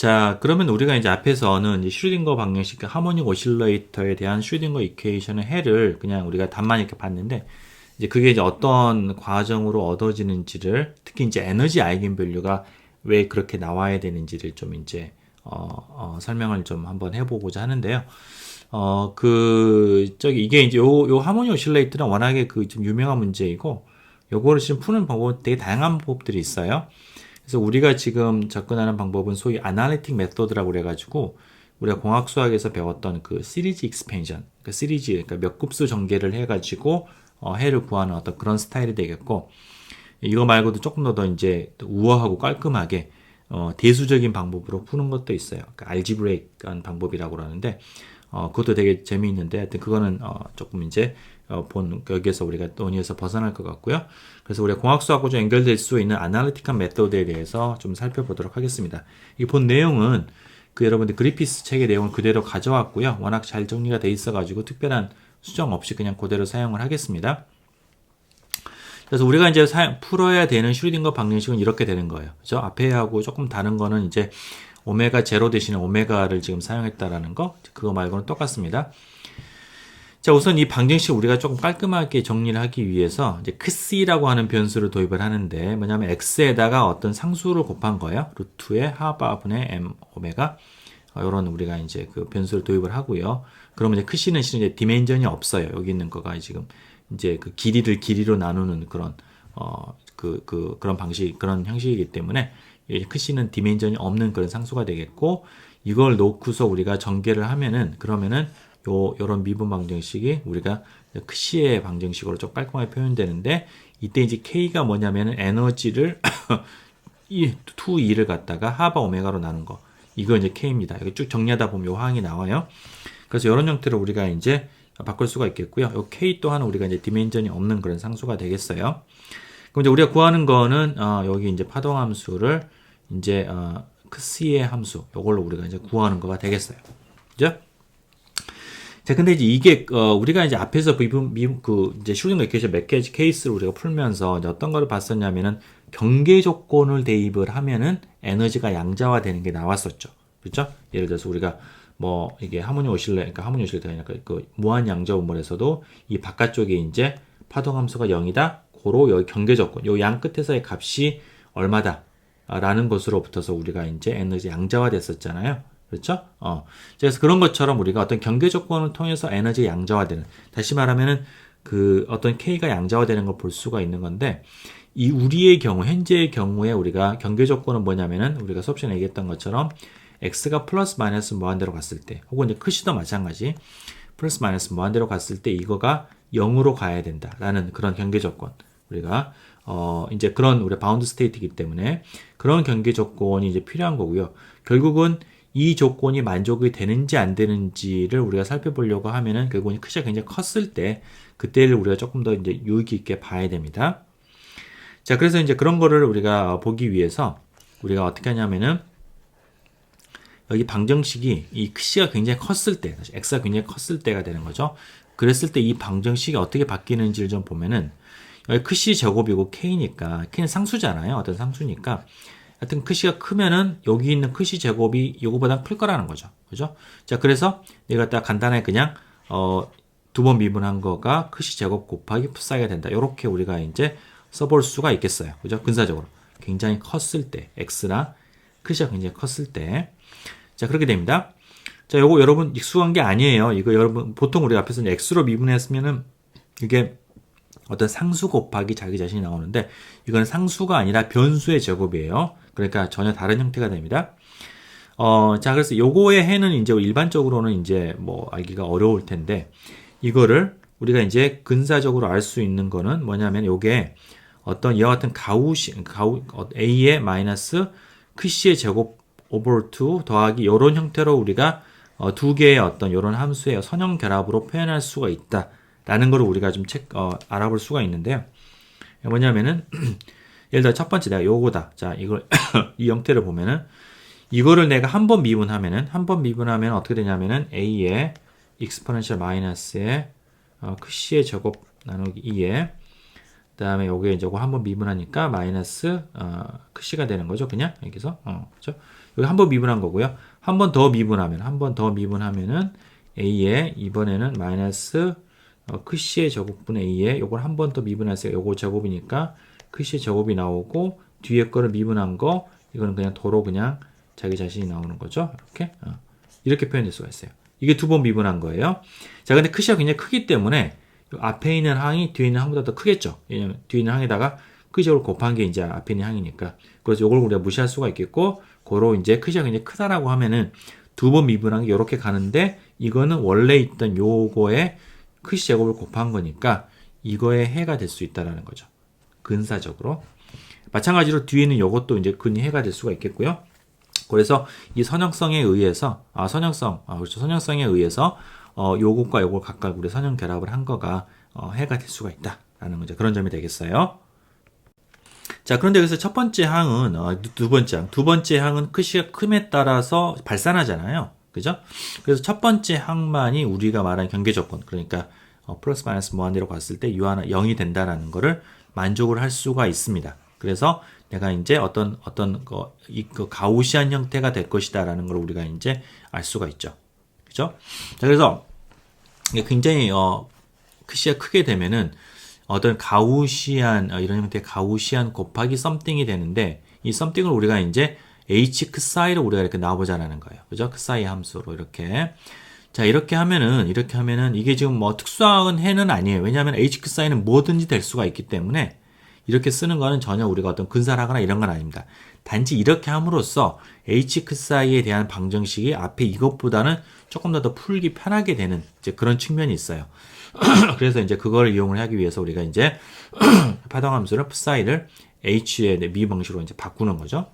자, 그러면 우리가 이제 앞에서는 이제 슈리딩거 방정식, 그 하모닉 오실레이터에 대한 슈리딩거 이퀘이션의 해를 그냥 우리가 답만 이렇게 봤는데, 이제 그게 이제 어떤 과정으로 얻어지는지를, 특히 이제 에너지 아이겐밸류가 왜 그렇게 나와야 되는지를 좀 이제, 설명을 좀 한번 해보고자 하는데요. 이게 이제 요 하모닉 오실레이터는 워낙에 그 좀 유명한 문제이고, 요거를 지금 푸는 방법은 되게 다양한 방법들이 있어요. 그래서 우리가 지금 접근하는 방법은 소위 아날리틱 메소드라고 그래가지고 우리가 공학 수학에서 배웠던 그 시리즈 익스펜션, 그 시리즈, 그러니까 몇 급수 전개를 해가지고 해를 구하는 어떤 그런 스타일이 되겠고, 이거 말고도 조금 더 이제 우아하고 깔끔하게 대수적인 방법으로 푸는 것도 있어요. 그러니까 알지브레이크한 방법이라고 그러는데, 그것도 되게 재미있는데, 하여튼 그거는 조금 이제 여기에서 우리가 논의에서 벗어날 것 같고요. 그래서 우리가 공학수학과 좀 연결될 수 있는 아날리틱한 메소드에 대해서 좀 살펴보도록 하겠습니다. 이 본 내용은 그 여러분들 그리피스 책의 내용을 그대로 가져왔고요. 워낙 잘 정리가 돼 있어가지고 특별한 수정 없이 그냥 그대로 사용을 하겠습니다. 그래서 우리가 이제 풀어야 되는 슈리딩거 방정식은 이렇게 되는 거예요. 그죠? 앞에 하고 조금 다른 거는 이제 오메가 제로 대신에 오메가를 지금 사용했다라는 거, 그거 말고는 똑같습니다. 자, 우선 이 방정식 우리가 조금 깔끔하게 정리를 하기 위해서 이제 크C라고 하는 변수를 도입을 하는데, 뭐냐면 x에다가 어떤 상수를 곱한 거예요. 루트의 하바분의 m 오메가, 이런 우리가 이제 그 변수를 도입을 하고요. 그러면 이제 크C는 실은 이제 디멘전이 없어요. 여기 있는 거가 지금 이제 그 길이를 길이로 나누는 그런 그런 방식, 그런 형식이기 때문에 크C는 디멘전이 없는 그런 상수가 되겠고, 이걸 놓고서 우리가 전개를 하면은, 그러면은 요런 미분 방정식이 우리가 크C의 방정식으로 좀 깔끔하게 표현되는데, 이때 이제 K가 뭐냐면은 에너지를 2E를 갖다가 하바 오메가로 나눈 거. 이거 이제 K입니다. 여기 쭉 정리하다 보면 요 항이 나와요. 그래서 이런 형태로 우리가 이제 바꿀 수가 있겠고요. 요 K 또한 우리가 이제 디멘전이 없는 그런 상수가 되겠어요. 그럼 이제 우리가 구하는 거는, 여기 이제 파동함수를 이제, 크C의 함수, 요걸로 우리가 이제 구하는 거가 되겠어요. 그죠? 자, 근데 이게, 우리가 이제 앞에서 이제 슈링거 이퀘이션 몇 개 케이스를 우리가 풀면서 이제 어떤 거를 봤었냐면은 경계 조건을 대입을 하면은 에너지가 양자화 되는 게 나왔었죠. 그렇죠? 예를 들어서 우리가 뭐 이게 하모닉 오실레이터, 그러니까 하모닉 오실레이터 아니라 그 무한 양자 분모에서도 이 바깥쪽에 이제 파동 함수가 0이다. 고로 여기 경계 조건, 요 양 끝에서의 값이 얼마다 라는 것으로부터서 우리가 이제 에너지 양자화 됐었잖아요. 그렇죠? 그래서 그런 것처럼 우리가 어떤 경계 조건을 통해서 에너지 양자화되는, 다시 말하면은 그 어떤 K가 양자화되는 걸 볼 수가 있는 건데, 이 우리의 경우, 현재의 경우에 우리가 경계 조건은 뭐냐면은 우리가 수업 시간에 얘기했던 것처럼 X가 플러스 마이너스 무한대로 갔을 때, 혹은 이제 크시도 마찬가지, 플러스 마이너스 무한대로 갔을 때 이거가 0으로 가야 된다라는 그런 경계 조건. 우리가 이제 그런 우리 바운드 스테이트이기 때문에 그런 경계 조건이 이제 필요한 거고요. 결국은 이 조건이 만족이 되는지 안 되는지를 우리가 살펴보려고 하면은 결국은 크기가 굉장히 컸을 때 그때를 우리가 조금 더 이제 유의 있게 봐야 됩니다. 자, 그래서 이제 그런 거를 우리가 보기 위해서 우리가 어떻게 하냐면은 여기 방정식이 이 크기가 굉장히 컸을 때, x가 굉장히 컸을 때가 되는 거죠. 그랬을 때 이 방정식이 어떻게 바뀌는지를 좀 보면은 여기 크시 제곱이고 k니까 k는 상수잖아요. 어떤 상수니까. 하여튼 크시가 크면은 여기 있는 크시 제곱이 요거보다 클 거라는 거죠. 그죠? 자, 그래서 내가 딱 간단하게 그냥 두 번 미분한 거가 크시 제곱 곱하기 풋사이가 된다. 요렇게 우리가 이제 써볼 수가 있겠어요. 그죠? 근사적으로. 굉장히 컸을 때, x나 크시가 굉장히 컸을 때. 자, 그렇게 됩니다. 자, 요거 여러분 익숙한 게 아니에요. 이거 여러분 보통 우리가 앞에서 x로 미분했으면은 이게 어떤 상수 곱하기 자기 자신이 나오는데, 이거는 상수가 아니라 변수의 제곱이에요. 그러니까 전혀 다른 형태가 됩니다. 자, 그래서 요거의 해는 이제 일반적으로는 이제 뭐 알기가 어려울 텐데, 이거를 우리가 이제 근사적으로 알 수 있는 거는 뭐냐면 요게 어떤 이와 같은 A의 마이너스 크C의 제곱 오버 2 더하기 요런 형태로 우리가 두 개의 어떤 요런 함수의 선형 결합으로 표현할 수가 있다. 라는 거를 우리가 좀 알아볼 수가 있는데요. 뭐냐면은, 예를 들어 첫 번째 내가 요거다. 자, 이걸, 이 형태를 보면은, 이거를 내가 한 번 미분하면은, 어떻게 되냐면은, a의 exponential 마이너스의, 크C의 제곱 나누기 2에, 그 다음에 요게 이제 한 번 미분하니까 마이너스, 크C가 되는 거죠. 그냥, 여기서, 그죠? 여기 한 번 미분한 거고요. 한 번 더 미분하면은 a에 이번에는 마이너스 크시의 제곱분의 a에 요걸 한 번 더 미분했어요. 요거 제곱이니까 크시의 제곱이 나오고 뒤에 거를 미분한 거 이거는 그냥 도로 그냥 자기 자신이 나오는 거죠. 이렇게 표현될 수가 있어요. 이게 두 번 미분한 거예요. 자, 근데 크시가 굉장히 크기 때문에 앞에 있는 항이 뒤에 있는 항보다 더 크겠죠. 왜냐면 뒤에 있는 항에다가 크시를 곱한 게 이제 앞에 있는 항이니까. 그래서 이걸 우리가 무시할 수가 있겠고, 고로 이제 크시가 굉장히 크다라고 하면은 두 번 미분한 게 이렇게 가는데, 이거는 원래 있던 요거에 크시 제곱을 곱한 거니까 이거의 해가 될 수 있다라는 거죠. 근사적으로. 마찬가지로 뒤에 있는 요것도 이제 근해가 될 수가 있겠고요. 그래서 이 선형성에 의해서 선형성에 의해서 요것과 요걸 각각 우리 선형 결합을 한 거가 해가 될 수가 있다라는 거죠. 그런 점이 되겠어요. 자, 그런데 여기서 첫 번째 항은 두 번째 항은 크시가 큼에 따라서 발산하잖아요. 그죠? 그래서 첫 번째 항만이 우리가 말한 경계 조건, 그러니까 플러스 마이너스 무한대로 갔을 때 U 하나 0이 된다라는 거를 만족을 할 수가 있습니다. 그래서 내가 이제 어떤 그 가우시안 형태가 될 것이다라는 걸 우리가 이제 알 수가 있죠. 그죠? 자, 그래서 굉장히 크시가 크게 되면은 어떤 가우시안 이런 형태의 가우시안 곱하기 썸띵이 되는데 이 썸띵을 우리가 이제 h 크사이를 우리가 이렇게 나와보자라는 거예요. 그죠? 크사이 함수로 이렇게. 자, 이렇게 하면은 이게 지금 뭐 특수한 해는 아니에요. 왜냐하면 h 크사이는 뭐든지 될 수가 있기 때문에 이렇게 쓰는 거는 전혀 우리가 어떤 근사하거나 이런 건 아닙니다. 단지 이렇게 함으로써 h 크사이에 대한 방정식이 앞에 이것보다는 조금 더 풀기 편하게 되는 이제 그런 측면이 있어요. 그래서 이제 그걸 이용을 하기 위해서 우리가 이제 파동함수를 psi를 h의 미 방식으로 이제 바꾸는 거죠.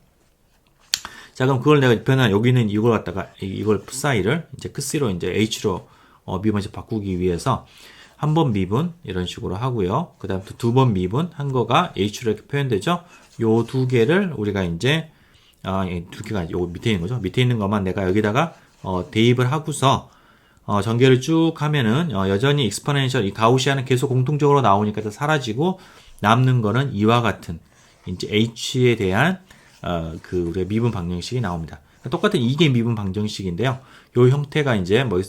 자, 그럼 그걸 내가 변한 여기는 이걸 갖다가 이걸 psi를 이제 크시로 이제 h로 미 방식 바꾸기 위해서 한 번 미분 이런 식으로 하고요. 그다음 또 두 번 미분 한 거가 h로 이렇게 표현되죠. 요 두 개를 우리가 이제 두 개가 요 밑에 있는 거죠. 밑에 있는 것만 내가 여기다가 대입을 하고서 전개를 쭉 하면은 여전히 익스포넨셜 이 가우시안은 계속 공통적으로 나오니까 다 사라지고 남는 거는 이와 같은 이제 h에 대한 그 우리가 미분 방정식이 나옵니다. 똑같은 이게 미분 방정식인데요. 요 형태가 이제 뭐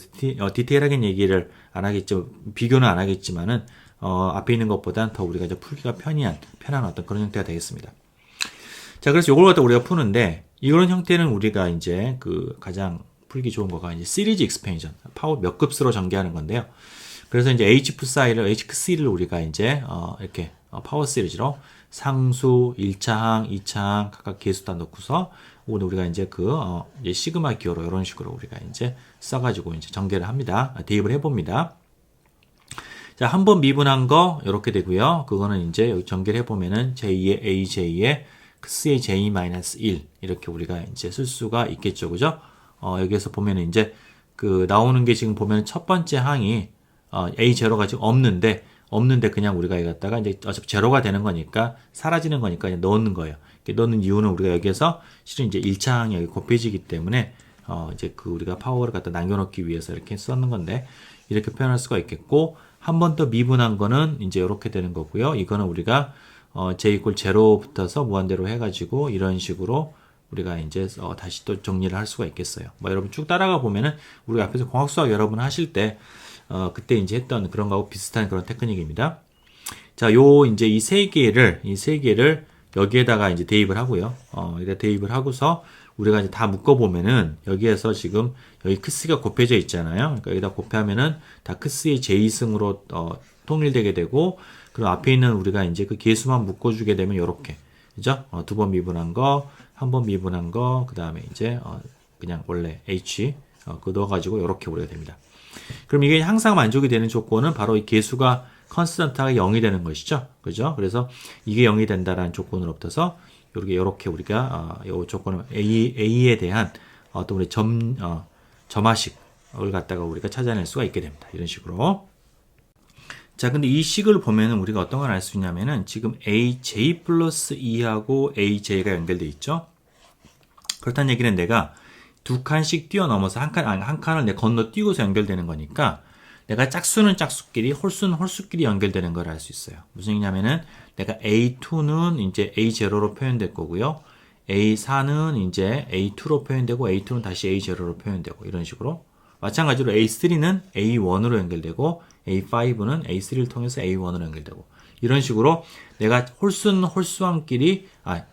디테일하게 얘기를 안 하겠죠. 비교는 안 하겠지만은 앞에 있는 것보다는 더 우리가 이제 풀기가 편한 어떤 그런 형태가 되겠습니다. 자, 그래서 요걸 갖다 우리가 푸는데 이런 형태는 우리가 이제 그 가장 풀기 좋은 거가 이제 시리즈 익스펜션, 파워 몇 급수로 전개하는 건데요. 그래서 이제 HC를 우리가 이제 이렇게 파워 시리즈로 상수, 1차항, 2차항 각각 계수 다 넣고서 오늘 우리가 이제 이제 시그마 기호로 이런 식으로 우리가 이제 써가지고 이제 전개를 합니다. 대입을 해봅니다. 자, 한 번 미분한 거 이렇게 되고요. 그거는 이제 여기 전개를 해보면은 j2의 aj의 c의 j-1 이렇게 우리가 이제 쓸 수가 있겠죠, 그죠? 여기에서 보면은 이제 나오는 게 지금 보면 첫 번째 항이 a0가 지금 없는데 그냥 우리가 여기 갖다가 이제 어차피 제로가 되는 거니까 사라지는 거니까 그냥 넣는 거예요. 넣는 이유는 우리가 여기에서 실은 이제 1차 항이 여기 곱해지기 때문에 이제 우리가 파워를 갖다 남겨놓기 위해서 이렇게 썼는 건데 이렇게 표현할 수가 있겠고 한 번 더 미분한 거는 이제 이렇게 되는 거고요. 이거는 우리가 j 이퀄 0 붙어서 무한대로 해가지고 이런 식으로 우리가 이제 다시 또 정리를 할 수가 있겠어요. 뭐 여러분 쭉 따라가 보면은 우리 앞에서 공학수학 여러분 하실 때 그때 이제 했던 그런 거하고 비슷한 그런 테크닉입니다. 자, 이제 이 세 개를 여기에다가 이제 대입을 하고요. 여기다 대입을 하고서 우리가 이제 다 묶어보면은 여기에서 지금 여기 크스가 곱해져 있잖아요. 그러니까 여기다 곱하면은 다 크스의 j 승으로 통일되게 되고 그리고 앞에 있는 우리가 이제 그 계수만 묶어주게 되면 이렇게 그죠? 두 번 미분한 거, 한 번 미분한 거, 그 다음에 이제 그냥 원래 h 넣어가지고 이렇게 우리가 됩니다. 그럼 이게 항상 만족이 되는 조건은 바로 이 계수가 컨스턴트가 0이 되는 것이죠. 그죠? 그래서 이게 0이 된다라는 조건으로 붙어서 이렇게 우리가 이 조건을 A에 대한 어떤 우리 점화식을 갖다가 우리가 찾아낼 수가 있게 됩니다. 이런 식으로. 자, 근데 이 식을 보면은 우리가 어떤 걸 알 수 있냐면은 지금 AJ 플러스 2하고 AJ가 연결되어 있죠. 그렇다는 얘기는 내가 두 칸씩 뛰어넘어서 한 칸을 내가 건너뛰고서 연결되는 거니까 내가 짝수는 짝수끼리, 홀수는 홀수끼리 연결되는 걸 알 수 있어요. 무슨 얘기냐면은 내가 A2는 이제 A0로 표현될 거고요. A4는 이제 A2로 표현되고 A2는 다시 A0로 표현되고 이런 식으로 마찬가지로 A3는 A1으로 연결되고 A5는 A3를 통해서 A1으로 연결되고 이런 식으로 내가 홀수는 홀수함끼리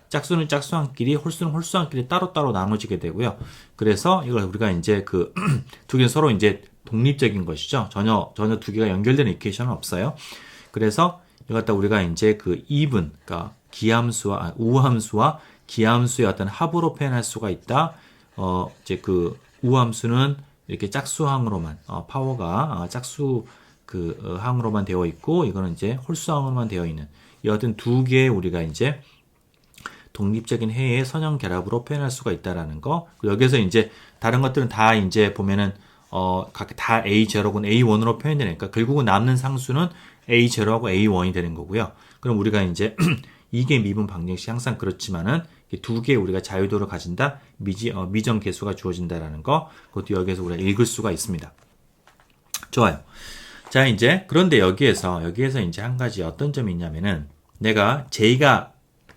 짝수는 짝수함끼리 홀수는 홀수함끼리 따로따로 나눠지게 되고요. 그래서 이걸 우리가 이제 그 두 개는 서로 이제 독립적인 것이죠. 전혀 두 개가 연결되는 이퀘이션은 없어요. 그래서 이걸 갖다 우리가 이제 그 even 그러니까 기함수와 우함수와 기함수의 어떤 합으로 표현할 수가 있다. 이제 그 우함수는 이렇게 짝수항으로만 파워가 짝수 그 항으로만 되어 있고 이거는 이제 홀수항으로만 되어 있는 이 어떤 두 개의 우리가 이제 독립적인 해의 선형 결합으로 표현할 수가 있다라는 거. 여기서 이제 다른 것들은 다 이제 보면은 각 다 A0군 A1으로 표현되니까 결국은 남는 상수는 A0하고 A1이 되는 거고요. 그럼 우리가 이제 이게 미분 방정식 항상 그렇지만은 두 개의 우리가 자유도를 가진다. 미정 계수가 주어진다라는 거. 그것도 여기에서 우리가 읽을 수가 있습니다. 좋아요. 자, 이제 그런데 여기에서 이제 한 가지 어떤 점이 있냐면은 내가 J가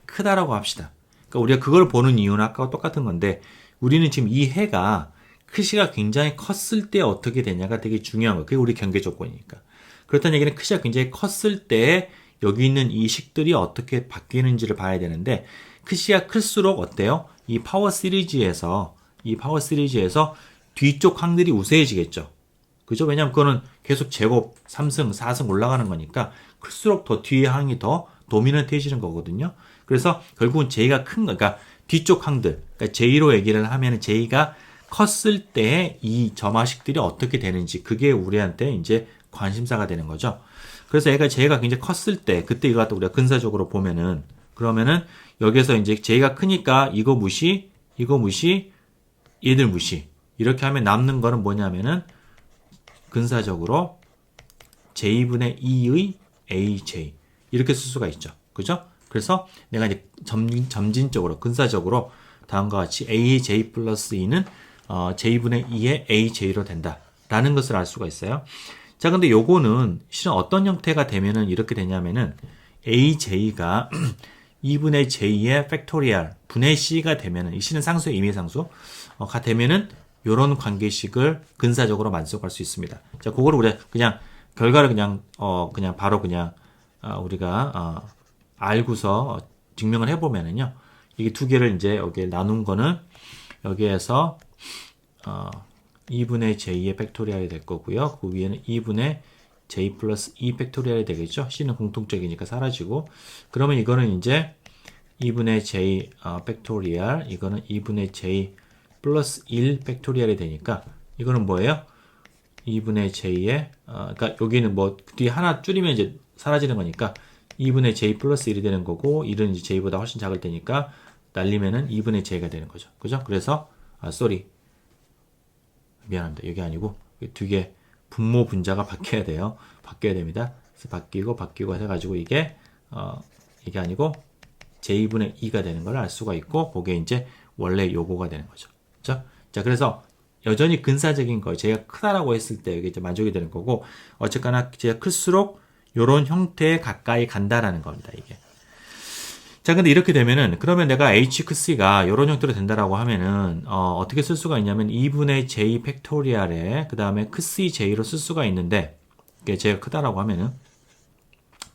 크다라고 합시다. 그러니까 우리가 그걸 보는 이유는 아까와 똑같은 건데 우리는 지금 이 해가 크시가 굉장히 컸을 때 어떻게 되냐가 되게 중요한 거예요. 그게 우리 경계 조건이니까. 그렇다는 얘기는 크시가 굉장히 컸을 때 여기 있는 이 식들이 어떻게 바뀌는지를 봐야 되는데 크시가 클수록 어때요? 이 파워 시리즈에서 뒤쪽 항들이 우세해지겠죠. 그죠? 왜냐면 그거는 계속 제곱 3승, 4승 올라가는 거니까 클수록 더 뒤에 항이 더 도미넌트해지는 거거든요. 그래서 결국은 J가 큰 거, 그러니까 뒤쪽 항들, 그러니까 J로 얘기를 하면 J가 컸을 때 이 점화식들이 어떻게 되는지 그게 우리한테 이제 관심사가 되는 거죠. 그래서 J가 굉장히 컸을 때 그때 이거 갖다 우리가 근사적으로 보면은 그러면은 여기서 이제 J가 크니까 이거 무시, 얘들 무시 이렇게 하면 남는 거는 뭐냐면은 근사적으로 J분의 2의 AJ 이렇게 쓸 수가 있죠. 그죠? 그래서 내가 이제 점진적으로 근사적으로 다음과 같이 AJ 플러스 2는 J분의 2의 AJ로 된다라는 것을 알 수가 있어요. 자, 근데 요거는 실은 어떤 형태가 되면은 이렇게 되냐면은 AJ가 2분의 J의 팩토리얼 분의 C가 되면은 이 C는 상수의 임의상수가 되면은 요런 관계식을 근사적으로 만족할 수 있습니다. 자, 그거를 우리가 그냥 결과를 그냥 바로 그냥 우리가 알고서 증명을 해보면은요. 이게 두 개를 이제 여기에 나눈 거는 여기에서 2분의 J의 팩토리얼이 될 거고요. 그 위에는 2분의 J 플러스 2 팩토리얼이 되겠죠. C는 공통적이니까 사라지고 그러면 이거는 이제 2분의 J 팩토리얼 이거는 2분의 J 플러스 1 팩토리얼이 되니까 이거는 뭐예요? 2분의 J의 그러니까 여기는 뭐 뒤에 하나 줄이면 이제 사라지는 거니까 2분의 J 플러스 1이 되는 거고 1은 이제 J보다 훨씬 작을 테니까 날리면은 2분의 J가 되는 거죠. 그죠? 그래서 미안합니다. 여기 아니고 뒤에 분모 분자가 바뀌어야 돼요. 바뀌어야 됩니다. 그래서 바뀌고 해가지고 이게 아니고 J분의 2가 되는 걸 알 수가 있고 그게 이제 원래 요거가 되는 거죠. 그렇죠? 자, 그래서 여전히 근사적인 거 제가 크다라고 했을 때 이게 이제 만족이 되는 거고 어쨌거나 제가 클수록 요런 형태에 가까이 간다라는 겁니다. 이게. 자, 근데 이렇게 되면은 그러면 내가 H 크 C가 요런 형태로 된다라고 하면은 어떻게 쓸 수가 있냐면 2분의 J 팩토리얼에 그 다음에 크 C J로 쓸 수가 있는데 이게 제가 크다라고 하면은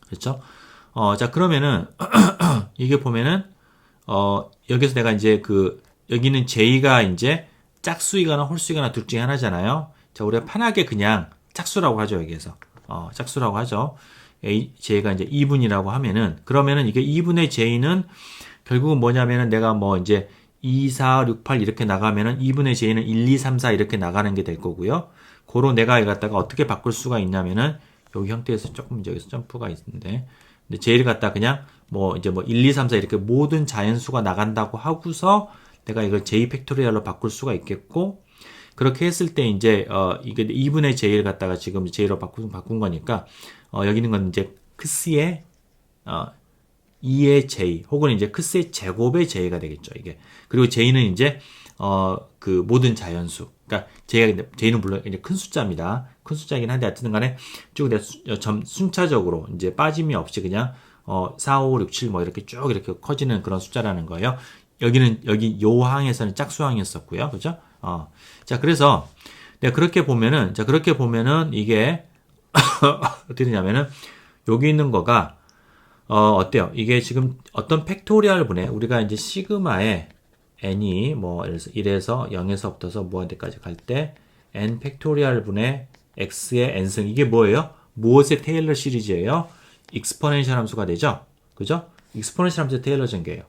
그렇죠? 자, 그러면은 이게 보면은 여기서 내가 이제 여기는 J가 이제 짝수이거나 홀수이거나 둘 중에 하나잖아요. 자, 우리가 편하게 그냥 짝수라고 하죠, 여기에서. 짝수라고 하죠. J가 이제 2분이라고 하면은, 그러면은 이게 2분의 J는 결국은 뭐냐면은 내가 뭐 이제 2, 4, 6, 8 이렇게 나가면은 2분의 J는 1, 2, 3, 4 이렇게 나가는 게 될 거고요. 고로 내가 이거 갖다가 어떻게 바꿀 수가 있냐면은 여기 형태에서 조금 여기서 점프가 있는데, 근데 J를 갖다 그냥 뭐 이제 뭐 1, 2, 3, 4 이렇게 모든 자연수가 나간다고 하고서 내가 이걸 J 팩토리얼로 바꿀 수가 있겠고, 그렇게 했을 때 이제 이게 2분의 J를 갖다가 지금 J로 바꾼 거니까 여기 있는 건 이제 크스의 2의 J 혹은 이제 크스의 제곱의 J가 되겠죠, 이게. 그리고 J는 이제 그 모든 자연수. 그러니까 J는 물론 이제 큰 숫자입니다. 큰 숫자이긴 한데 어쨌든 간에 쭉 순차적으로 이제 빠짐이 없이 그냥 4, 5, 6, 7 뭐 이렇게 쭉 이렇게 커지는 그런 숫자라는 거예요. 여기 요 항에서는 짝수항이었었고요. 그죠? 자, 그래서 내가 그렇게 보면은 이게 어떻게 되냐면은 여기 있는 거가 어때요? 이게 지금 어떤 팩토리얼 분에 우리가 이제 시그마에 n이 뭐 예를 들어서 1에서 0에서부터서 무한대까지 갈 때 n 팩토리얼 분의 x의 n승 이게 뭐예요? 무엇의 테일러 시리즈예요? 익스포넨셜 함수가 되죠? 그죠? 익스포넨셜 함수의 테일러 전개예요.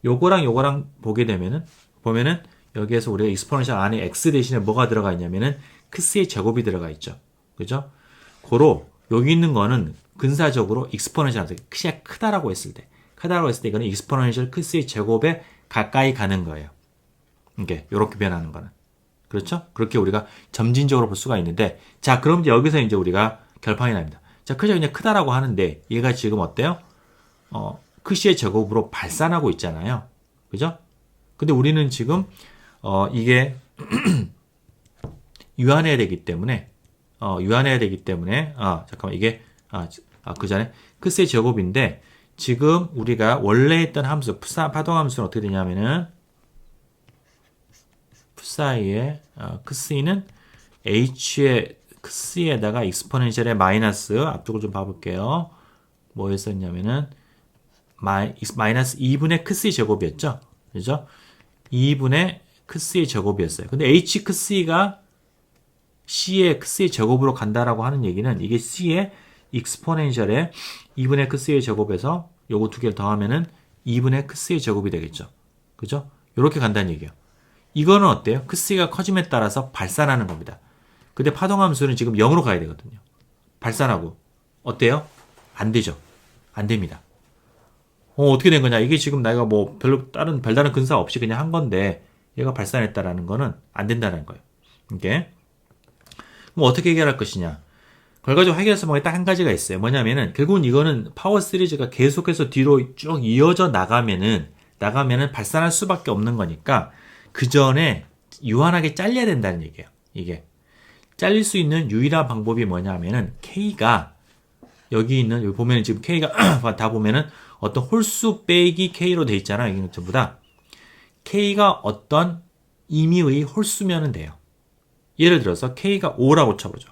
요거랑 보게 되면은 보면은 여기에서 우리가 익스포넨셜 안에 x 대신에 뭐가 들어가 있냐면은 크스의 제곱이 들어가 있죠. 그죠? 고로 여기 있는 거는 근사적으로 익스포넨셜 함수 크다라고 했을 때 이거는 익스포넨셜 크스의 제곱에 가까이 가는 거예요. 이렇게 변하는 거는. 그렇죠? 그렇게 우리가 점진적으로 볼 수가 있는데, 자, 그럼 이제 여기서 이제 우리가 결판이 납니다. 자, 그냥 크다라고 하는데, 얘가 지금 어때요? 크시의 제곱으로 발산하고 있잖아요. 그죠? 근데 우리는 지금, 이게, 유한해야 되기 때문에, 잠깐만, 이게, 그 전에, 크스의 제곱인데, 지금 우리가 원래 했던 함수, 파동함수는 어떻게 되냐면은, 푸사이의 크스이는 h의 크스에다가 익스포넨셜의 마이너스 앞쪽을 좀 봐볼게요. 뭐였었냐면은 마이너스 2분의 크스의 제곱이었죠. 그죠? 2분의 크스의 제곱이었어요. 근데 h 크스가 c의 크스의 제곱으로 간다라고 하는 얘기는 이게 c의 익스포넨셜의 2분의 크스의 제곱에서 요거 두 개를 더하면은 2분의 크스의 제곱이 되겠죠. 그죠? 요렇게 간다는 얘기예요. 이거는 어때요? 크스가 커짐에 따라서 발산하는 겁니다. 근데 파동함수는 지금 0으로 가야 되거든요. 발산하고. 어때요? 안 되죠. 안 됩니다. 어떻게 된 거냐? 이게 지금 내가 뭐 별다른 근사 없이 그냥 한 건데 얘가 발산했다라는 거는 안 된다는 거예요. 이게. 그럼 어떻게 해결할 것이냐? 결과적으로 해결 방법이 딱 한 가지가 있어요. 뭐냐면은 결국은 이거는 파워 시리즈가 계속해서 뒤로 쭉 이어져 나가면은 발산할 수밖에 없는 거니까 그 전에 유한하게 잘려야 된다는 얘기예요. 이게 잘릴 수 있는 유일한 방법이 뭐냐면은 K가 여기 보면 지금 K가 다 보면은 어떤 홀수 빼기 K로 돼 있잖아요. 여기는 전부 다 K가 어떤 임의의 홀수면은 돼요. 예를 들어서 K가 5라고 쳐보죠.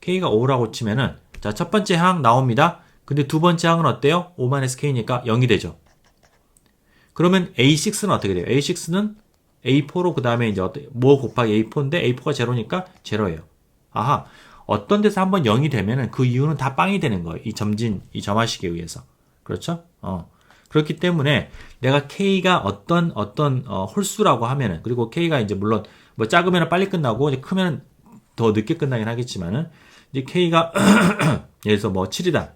K가 5라고 치면은 자, 첫 번째 항 나옵니다. 근데 두 번째 항은 어때요? 5-K니까 0이 되죠. 그러면 A6는 어떻게 돼요? A6는 A4로 그 다음에 이제 뭐 곱하기 A4인데 A4가 제로니까 제로예요. 아하, 어떤 데서 한번 0이 되면은 그 이유는 다 빵이 되는 거예요. 이 점화식에 의해서. 그렇죠? 그렇기 때문에 내가 K가 어떤 홀수라고 하면은 그리고 K가 이제 물론 뭐 작으면 빨리 끝나고 이제 크면 더 늦게 끝나긴 하겠지만은 이제 K가 예를 들어서 뭐 7이다.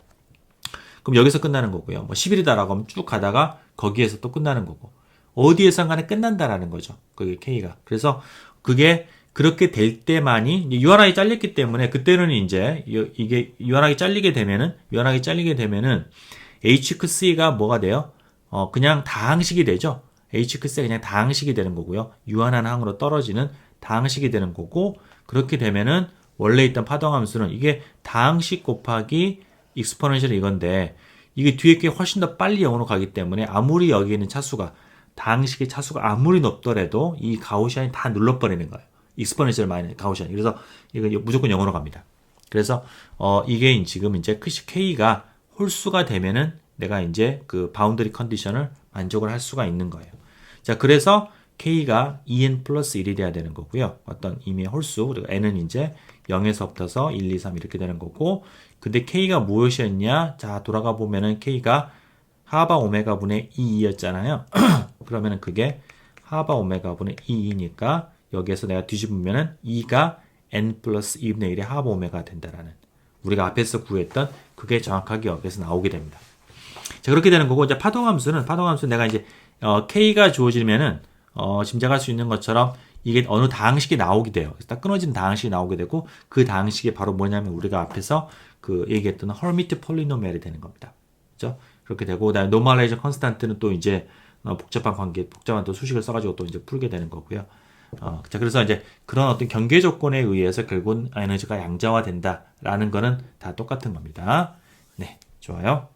그럼 여기서 끝나는 거고요. 뭐 10일이다라고 하면 쭉 가다가 거기에서 또 끝나는 거고. 어디에선 간에 끝난다라는 거죠. 그게 K가. 그래서 그게 그렇게 될 때만이 유한하게 잘렸기 때문에 그때는 이제 이게 유한하게 잘리게 되면은 H크스가 뭐가 돼요? 그냥 다항식이 되죠. H크스가 그냥 다항식이 되는 거고요. 유한한 항으로 떨어지는 다항식이 되는 거고 그렇게 되면은 원래 있던 파동함수는 이게 다항식 곱하기 익스포넨셜 이건데 이게 뒤에 게 훨씬 더 빨리 0으로 가기 때문에 아무리 여기 있는 차수가 다항식의 차수가 아무리 높더라도 이 가우시안이 다 눌러버리는 거예요. 익스포넨셜 마이너스 가우시안. 그래서 이거 무조건 0으로 갑니다. 그래서 이게 지금 이제 K가 홀수가 되면은 내가 이제 그 바운더리 컨디션을 만족을 할 수가 있는 거예요. 자, 그래서 K가 2n 플러스 1이 돼야 되는 거고요. 어떤 임의의 홀수, 그리고 n은 이제 0에서부터서 1, 2, 3 이렇게 되는 거고, 근데 K가 무엇이었냐? 자, 돌아가 보면은 K가 하바 오메가 분의 2였잖아요. 그러면은 그게 하바 오메가 분의 2이니까 여기에서 내가 뒤집으면은 2가 n 플러스 2분의 1의 하바 오메가 된다라는 우리가 앞에서 구했던 그게 정확하게 여기서 나오게 됩니다. 자, 그렇게 되는 거고, 이제 파동함수는 내가 이제 K가 주어지면은 짐작할 수 있는 것처럼 이게 어느 다항식이 나오게 돼요. 그래서 딱 끊어진 다항식이 나오게 되고 그 다항식이 바로 뭐냐면 우리가 앞에서 그 얘기했던 헐미트 폴리노멜이 되는 겁니다. 그렇죠? 그렇게 되고 그다음에 노멀라이저 컨스탄트는 또 이제 복잡한 또 수식을 써가지고 또 이제 풀게 되는 거고요. 자, 그래서 이제 그런 어떤 경계 조건에 의해서 결국은 에너지가 양자화된다라는 거는 다 똑같은 겁니다. 네, 좋아요.